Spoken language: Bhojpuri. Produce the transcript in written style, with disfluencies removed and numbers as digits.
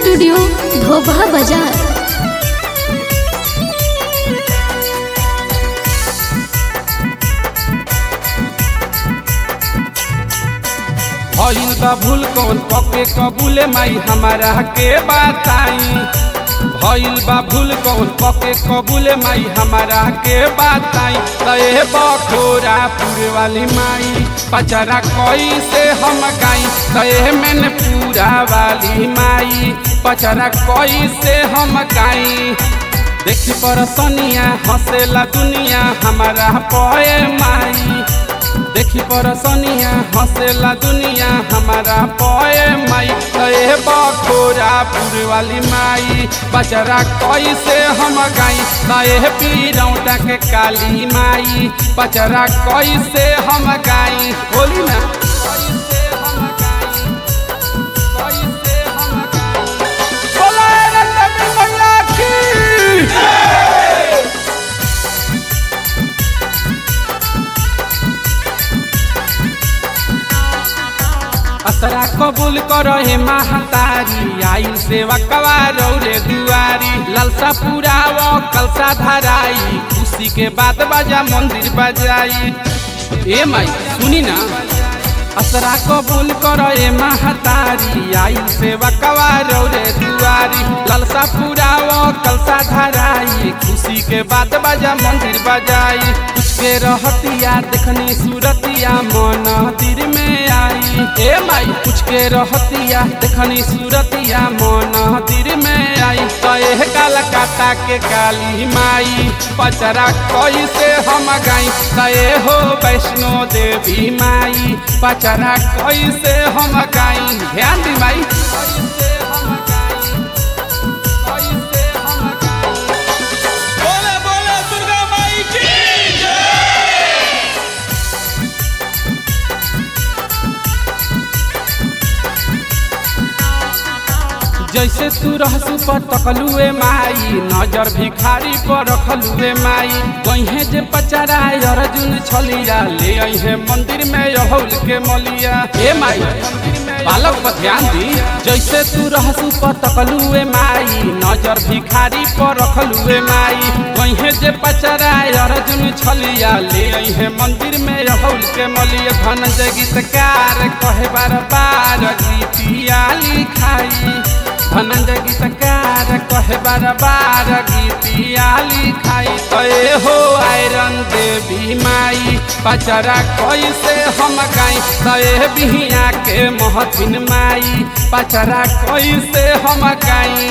स्टूडियो धोबा बाजार। भइल बा भूल कौन पके कबूले माई हमारा के बताई। भइल बा भूल कौन पके कबूले माई हमारा के बताई। तय बखोरा पूरे वाली माई पचरा कोई से हम गाई। तय मैंने पूरा वाली माई पचरा कोई से हम गाई। देखी परसनिया हंसेला दुनिया हमारा पोए माई। देखी परसनिया हंसेला दुनिया हमारा पोए माई। तय बखोरा पूरे वाली माई बचरा कोई से हम गाई। तय पीरौटा के काली माई बचरा कोई से हम गाई। बोली ना असरा कबूल करो हे महतारी। आई सेवा कवारो रे दुआरी। ललसा पुराव कलसा धराई। खुशी के बात बाजा मंदिर बजाई। ए माई सुनी ना असरा कबूल करो ए महतारी। आई सेवा कवारो रे दुआरी। ललसा पुराव कलसा धराई। खुशी के बात बाजा मंदिर बजाई। कुछ के रहतिया देखनी सूरतिया मन दिल में आई। ए माई कुछ के रहतिया देखनी सूरतिया मन दिल में आई। तय कलकत्ता के काली माई पचरा कोई से हम गाई। तय हो वैष्णो देवी माई पचरा कोई से हम गाई। ध्यान दी माई बोले बोले दुर्गा माई की जैसे तू रहसु पर तकलुए माई। नजर भिखारी पर रखलुए माई। कहे जे पचरा अर्जुन छलिया ले अहे मंदिर में रहौल के मलिया। ए माई बालक पर ध्यान दी। जैसे तू रहसु पर तकलुए माई। नजर भिखारी पर रखलुए माई। कहे जे पचरा अर्जुन छलिया ले अहे मंदिर में रहौल के मलिया। धनंजय गीतकार कहे बार बार गीतिया लिखाई। धनंजय गीतकार कहे बार बार गीतिया लिखाई। तय हो आयरन देवी माई पचरा कोई से हम गाई। तय बिहिया के महथिन माई पचरा कोई से हम गाई।